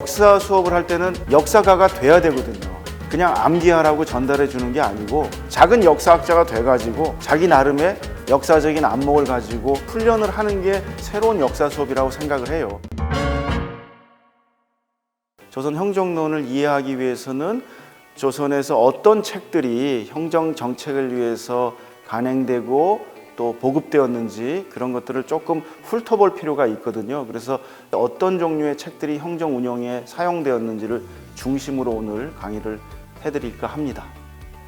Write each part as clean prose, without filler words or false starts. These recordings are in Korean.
역사 수업을 할 때는 역사가가 돼야 되거든요. 그냥 암기하라고 전달해 주는 게 아니고 작은 역사학자가 돼가지고 자기 나름의 역사적인 안목을 가지고 훈련을 하는 게 새로운 역사 수업이라고 생각을 해요. 조선 형정론을 이해하기 위해서는 조선에서 어떤 책들이 형정 정책을 위해서 간행되고 또 보급되었는지 그런 것들을 조금 훑어볼 필요가 있거든요. 그래서 어떤 종류의 책들이 형정 운영에 사용되었는지를 중심으로 오늘 강의를 해드릴까 합니다.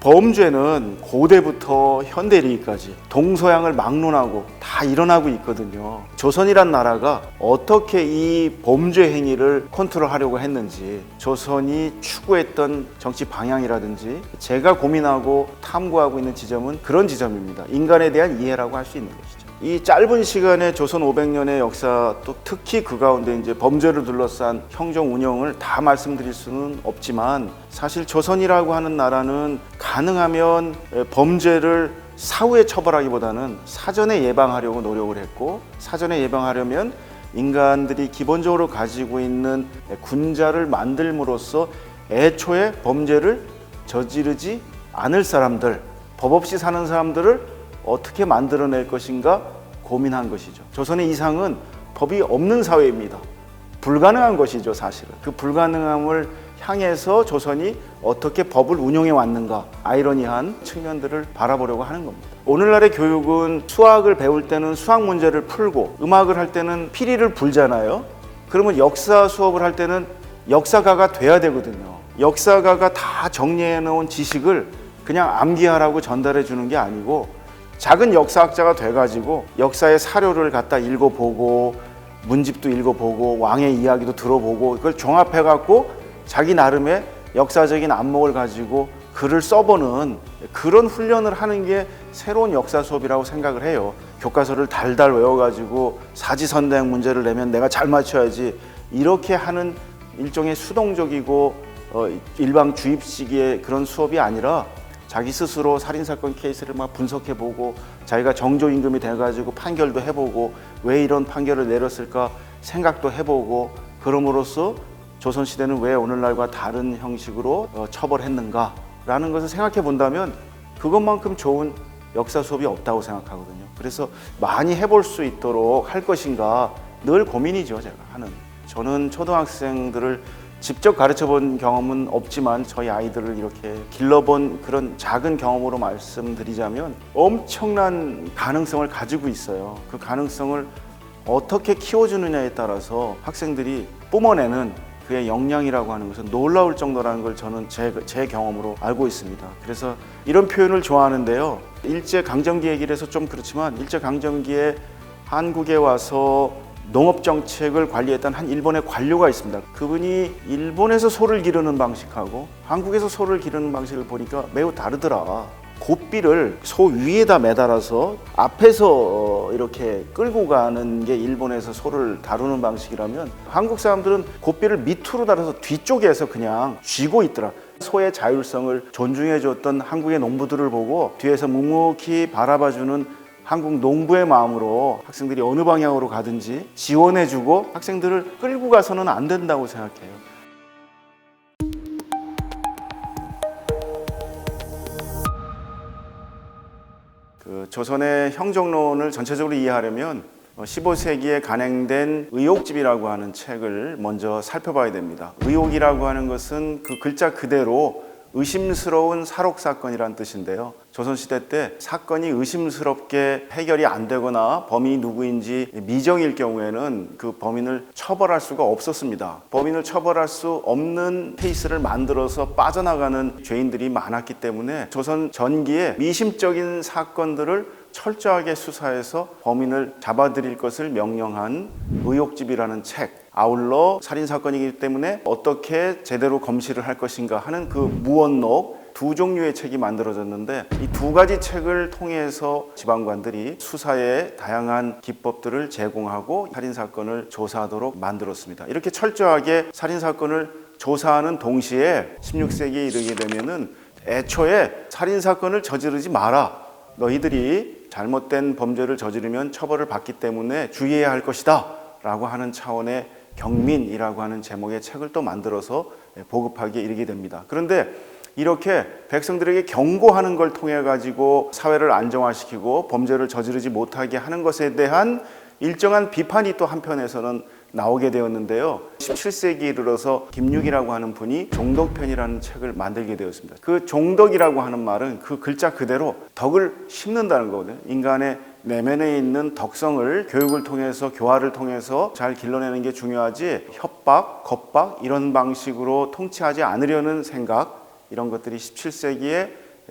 범죄는 고대부터 현대 이르기까지 동서양을 막론하고 다 일어나고 있거든요. 조선이란 나라가 어떻게 이 범죄 행위를 컨트롤하려고 했는지, 조선이 추구했던 정치 방향이라든지 제가 고민하고 탐구하고 있는 지점은 그런 지점입니다. 인간에 대한 이해라고 할 수 있는 것이죠. 이 짧은 시간에 조선 500년의 역사, 또 특히 그 가운데 이제 범죄를 둘러싼 형정 운영을 다 말씀드릴 수는 없지만, 사실 조선이라고 하는 나라는 가능하면 범죄를 사후에 처벌하기보다는 사전에 예방하려고 노력을 했고, 사전에 예방하려면 인간들이 기본적으로 가지고 있는 군자를 만들므로써 애초에 범죄를 저지르지 않을 사람들, 법 없이 사는 사람들을 어떻게 만들어낼 것인가 고민한 것이죠. 조선의 이상은 법이 없는 사회입니다. 불가능한 것이죠, 사실은. 그 불가능함을 향해서 조선이 어떻게 법을 운용해 왔는가, 아이러니한 측면들을 바라보려고 하는 겁니다. 오늘날의 교육은 수학을 배울 때는 수학 문제를 풀고, 음악을 할 때는 피리를 불잖아요. 그러면 역사 수업을 할 때는 역사가가 돼야 되거든요. 역사가가 다 정리해 놓은 지식을 그냥 암기하라고 전달해 주는 게 아니고 작은 역사학자가 돼가지고 역사의 사료를 갖다 읽어보고, 문집도 읽어보고, 왕의 이야기도 들어보고, 그걸 종합해갖고 자기 나름의 역사적인 안목을 가지고 글을 써보는 그런 훈련을 하는 게 새로운 역사 수업이라고 생각을 해요. 교과서를 달달 외워가지고 사지선다형 문제를 내면 내가 잘 맞춰야지, 이렇게 하는 일종의 수동적이고 일방 주입식의 그런 수업이 아니라 자기 스스로 살인사건 케이스를 막 분석해보고, 자기가 정조임금이 돼가지고 판결도 해보고, 왜 이런 판결을 내렸을까 생각도 해보고, 그럼으로써 조선시대는 왜 오늘날과 다른 형식으로 처벌했는가 라는 것을 생각해 본다면 그것만큼 좋은 역사 수업이 없다고 생각하거든요. 그래서 많이 해볼 수 있도록 할 것인가 늘 고민이죠, 제가 하는. 저는 초등학생들을 직접 가르쳐 본 경험은 없지만 저희 아이들을 이렇게 길러본 그런 작은 경험으로 말씀드리자면 엄청난 가능성을 가지고 있어요. 그 가능성을 어떻게 키워주느냐에 따라서 학생들이 뿜어내는 그의 역량이라고 하는 것은 놀라울 정도라는 걸 저는 제 경험으로 알고 있습니다. 그래서 이런 표현을 좋아하는데요. 일제강점기 얘기를 해서 좀 그렇지만, 일제강점기에 한국에 와서 농업정책을 관리했던 한 일본의 관료가 있습니다. 그분이 일본에서 소를 기르는 방식하고 한국에서 소를 기르는 방식을 보니까 매우 다르더라. 고삐를 소 위에다 매달아서 앞에서 이렇게 끌고 가는 게 일본에서 소를 다루는 방식이라면, 한국 사람들은 고삐를 밑으로 달아서 뒤쪽에서 그냥 쥐고 있더라. 소의 자율성을 존중해줬던 한국의 농부들을 보고 뒤에서 묵묵히 바라봐주는 한국 농부의 마음으로 학생들이 어느 방향으로 가든지 지원해주고 학생들을 끌고 가서는 안 된다고 생각해요. 조선의 형정론을 전체적으로 이해하려면 15세기에 간행된 의옥집이라고 하는 책을 먼저 살펴봐야 됩니다. 의옥이라고 하는 것은 그 글자 그대로 의심스러운 살옥사건이라는 뜻인데요. 조선시대 때 사건이 의심스럽게 해결이 안 되거나 범인이 누구인지 미정일 경우에는 그 범인을 처벌할 수가 없었습니다. 범인을 처벌할 수 없는 케이스를 만들어서 빠져나가는 죄인들이 많았기 때문에 조선 전기에 미심적인 사건들을 철저하게 수사해서 범인을 잡아들일 것을 명령한 의옥집이라는 책, 아울러 살인사건이기 때문에 어떻게 제대로 검시를 할 것인가 하는 그 무언록 두 종류의 책이 만들어졌는데, 이 두 가지 책을 통해서 지방관들이 수사에 다양한 기법들을 제공하고 살인사건을 조사하도록 만들었습니다. 이렇게 철저하게 살인사건을 조사하는 동시에 16세기에 이르게 되면은 애초에 살인사건을 저지르지 마라. 너희들이 잘못된 범죄를 저지르면 처벌을 받기 때문에 주의해야 할 것이다 라고 하는 차원의 경민이라고 하는 제목의 책을 또 만들어서 보급하기에 이르게 됩니다. 그런데 이렇게 백성들에게 경고하는 걸 통해 가지고 사회를 안정화시키고 범죄를 저지르지 못하게 하는 것에 대한 일정한 비판이 또 한편에서는 나오게 되었는데요. 17세기에 이르러서 김육이라고 하는 분이 종덕편이라는 책을 만들게 되었습니다. 그 종덕이라고 하는 말은 그 글자 그대로 덕을 심는다는 거거든요. 인간의 내면에 있는 덕성을 교육을 통해서 교화를 통해서 잘 길러내는 게 중요하지, 협박, 겁박 이런 방식으로 통치하지 않으려는 생각, 이런 것들이 17세기에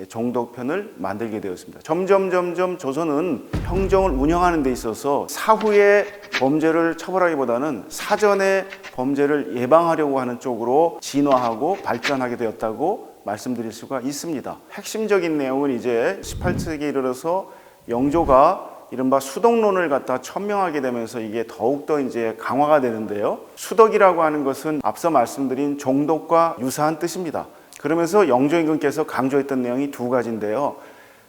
종덕편을 만들게 되었습니다. 점점 조선은 형정을 운영하는 데 있어서 사후에 범죄를 처벌하기보다는 사전에 범죄를 예방하려고 하는 쪽으로 진화하고 발전하게 되었다고 말씀드릴 수가 있습니다. 핵심적인 내용은 이제 18세기에 이르러서 영조가 이른바 수덕론을 갖다 천명하게 되면서 이게 더욱더 이제 강화가 되는데요. 수덕이라고 하는 것은 앞서 말씀드린 종덕과 유사한 뜻입니다. 그러면서 영조 임금께서 강조했던 내용이 두 가지인데요.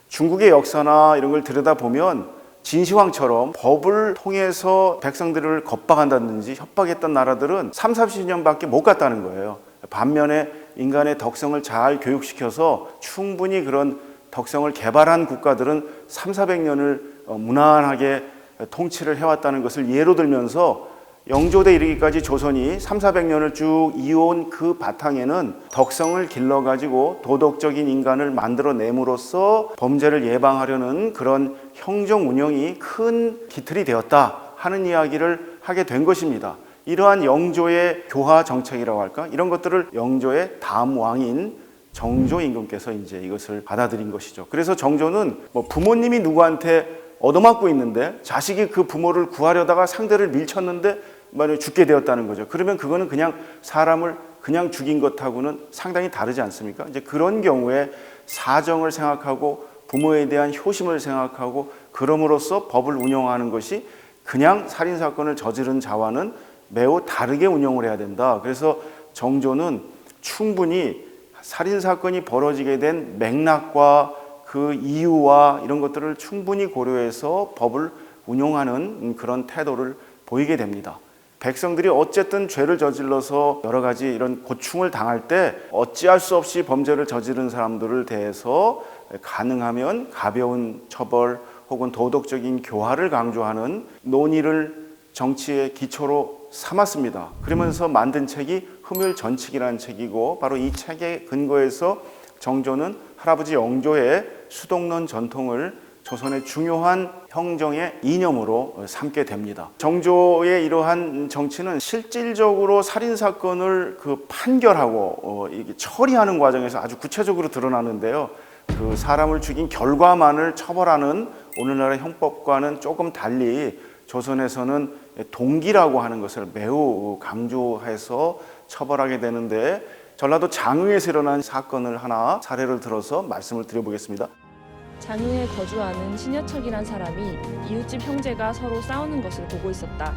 중국의 역사나 이런 걸 들여다보면 진시황처럼 법을 통해서 백성들을 겁박한다든지 협박했던 나라들은 30-40년밖에 못 갔다는 거예요. 반면에 인간의 덕성을 잘 교육시켜서 충분히 그런 덕성을 개발한 국가들은 300-400년을 무난하게 통치를 해왔다는 것을 예로 들면서 영조대 이르기까지 조선이 300-400년을 쭉 이어온 그 바탕에는 덕성을 길러가지고 도덕적인 인간을 만들어냄으로써 범죄를 예방하려는 그런 형정 운영이 큰 기틀이 되었다 하는 이야기를 하게 된 것입니다. 이러한 영조의 교화 정책이라고 할까? 이런 것들을 영조의 다음 왕인 정조 임금께서 이제 이것을 받아들인 것이죠. 그래서 정조는 부모님이 누구한테 얻어맞고 있는데 자식이 그 부모를 구하려다가 상대를 밀쳤는데 만약에 죽게 되었다는 거죠. 그러면 그거는 그냥 사람을 그냥 죽인 것하고는 상당히 다르지 않습니까? 이제 그런 경우에 사정을 생각하고 부모에 대한 효심을 생각하고 그럼으로써 법을 운영하는 것이 그냥 살인사건을 저지른 자와는 매우 다르게 운영을 해야 된다. 그래서 정조는 충분히 살인사건이 벌어지게 된 맥락과 그 이유와 이런 것들을 충분히 고려해서 법을 운용하는 그런 태도를 보이게 됩니다. 백성들이 어쨌든 죄를 저질러서 여러 가지 이런 고충을 당할 때 어찌할 수 없이 범죄를 저지른 사람들을 대해서 가능하면 가벼운 처벌 혹은 도덕적인 교화를 강조하는 논의를 정치의 기초로 삼았습니다. 그러면서 만든 책이 흠율전칙이라는 책이고, 바로 이 책의 근거에서 정조는 할아버지 영조의 수덕론 전통을 조선의 중요한 형정의 이념으로 삼게 됩니다. 정조의 이러한 정치는 실질적으로 살인사건을 판결하고 처리하는 과정에서 아주 구체적으로 드러나는데요. 그 사람을 죽인 결과만을 처벌하는 오늘날의 형법과는 조금 달리 조선에서는 동기라고 하는 것을 매우 강조해서 처벌하게 되는데, 전라도 장흥에서 일어난 사건을 하나 사례를 들어서 말씀을 드려보겠습니다. 장흥에 거주하는 신여척이란 사람이 이웃집 형제가 서로 싸우는 것을 보고 있었다.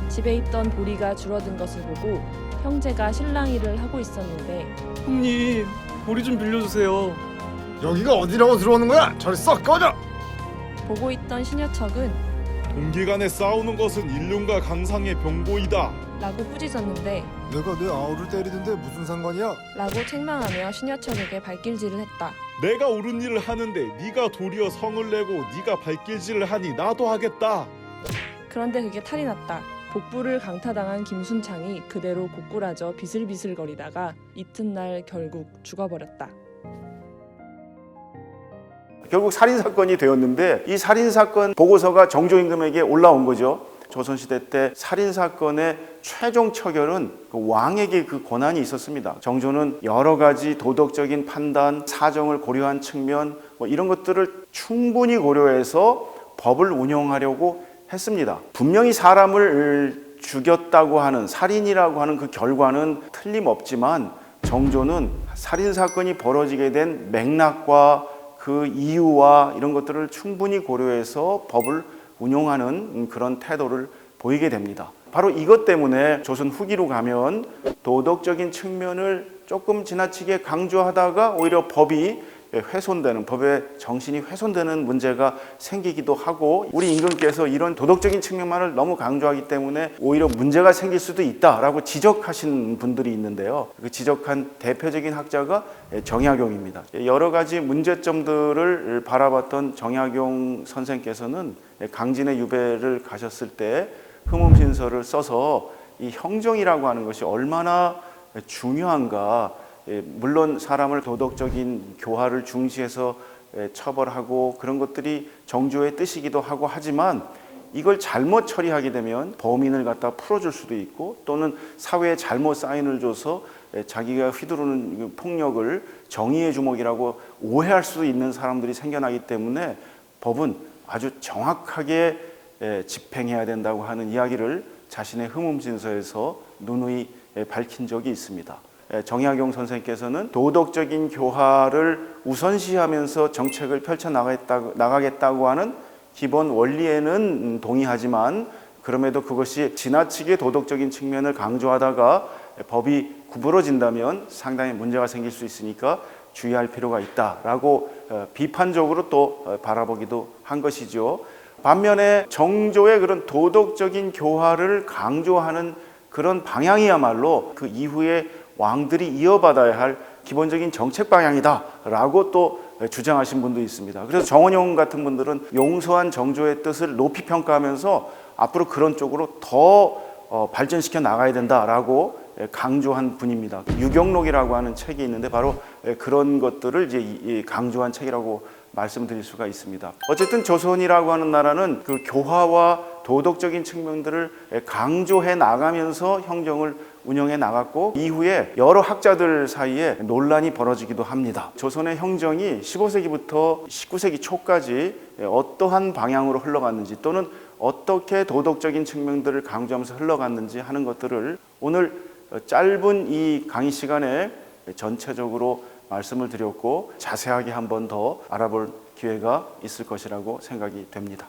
집에 있던 보리가 줄어든 것을 보고 형제가 실랑이를 하고 있었는데, 형님, 보리 좀 빌려주세요. 여기가 어디라고 들어오는 거야? 저리 썩 꺼져! 보고 있던 신여척은 동기간에 싸우는 것은 인륜과 강상의 병고이다 라고 꾸짖었는데, 내가 내 아우를 때리는데 무슨 상관이야? 라고 책망하며 신여척에게 발길질을 했다. 내가 옳은 일을 하는데 네가 도리어 성을 내고 네가 발길질을 하니 나도 하겠다. 그런데 그게 탈이 났다. 복부를 강타당한 김순창이 그대로 고꾸라져 비슬비슬거리다가 이튿날 결국 죽어버렸다. 결국 살인사건이 되었는데, 이 살인사건 보고서가 정조 임금에게 올라온 거죠. 조선시대 때 살인사건의 최종 처결은 그 왕에게 그 권한이 있었습니다. 정조는 여러 가지 도덕적인 판단, 사정을 고려한 측면 이런 것들을 충분히 고려해서 법을 운영하려고 했습니다. 분명히 사람을 죽였다고 하는, 살인이라고 하는 그 결과는 틀림없지만 정조는 살인사건이 벌어지게 된 맥락과 그 이유와 이런 것들을 충분히 고려해서 법을 운용하는 그런 태도를 보이게 됩니다. 바로 이것 때문에 조선 후기로 가면 도덕적인 측면을 조금 지나치게 강조하다가 오히려 법이 훼손되는, 법의 정신이 훼손되는 문제가 생기기도 하고, 우리 임금께서 이런 도덕적인 측면만을 너무 강조하기 때문에 오히려 문제가 생길 수도 있다라고 지적하신 분들이 있는데요. 그 지적한 대표적인 학자가 정약용입니다. 여러 가지 문제점들을 바라봤던 정약용 선생께서는 강진의 유배를 가셨을 때 흠음신서를 써서 이 형정이라고 하는 것이 얼마나 중요한가, 물론 사람을 도덕적인 교화를 중시해서 처벌하고 그런 것들이 정조의 뜻이기도 하고 하지만, 이걸 잘못 처리하게 되면 범인을 갖다 풀어줄 수도 있고, 또는 사회에 잘못 사인을 줘서 자기가 휘두르는 폭력을 정의의 주먹이라고 오해할 수도 있는 사람들이 생겨나기 때문에 법은 아주 정확하게 집행해야 된다고 하는 이야기를 자신의 흠음신서에서 누누이 밝힌 적이 있습니다. 정약용 선생께서는 도덕적인 교화를 우선시하면서 정책을 펼쳐나가겠다고 하는 기본 원리에는 동의하지만, 그럼에도 그것이 지나치게 도덕적인 측면을 강조하다가 법이 구부러진다면 상당히 문제가 생길 수 있으니까 주의할 필요가 있다라고 비판적으로 또 바라보기도 한 것이죠. 반면에 정조의 그런 도덕적인 교화를 강조하는 그런 방향이야말로 그 이후에 왕들이 이어받아야 할 기본적인 정책 방향이다라고 또 주장하신 분도 있습니다. 그래서 정원용 같은 분들은 용서한 정조의 뜻을 높이 평가하면서 앞으로 그런 쪽으로 더 발전시켜 나가야 된다라고 강조한 분입니다. 유경록이라고 하는 책이 있는데 바로 그런 것들을 이제 강조한 책이라고 말씀드릴 수가 있습니다. 어쨌든 조선이라고 하는 나라는 그 교화와 도덕적인 측면들을 강조해 나가면서 형정을 운영해 나갔고, 이후에 여러 학자들 사이에 논란이 벌어지기도 합니다. 조선의 형정이 15세기부터 19세기 초까지 어떠한 방향으로 흘러갔는지, 또는 어떻게 도덕적인 측면들을 강조하면서 흘러갔는지 하는 것들을 오늘 짧은 이 강의 시간에 전체적으로 말씀을 드렸고, 자세하게 한 번 더 알아볼 기회가 있을 것이라고 생각이 됩니다.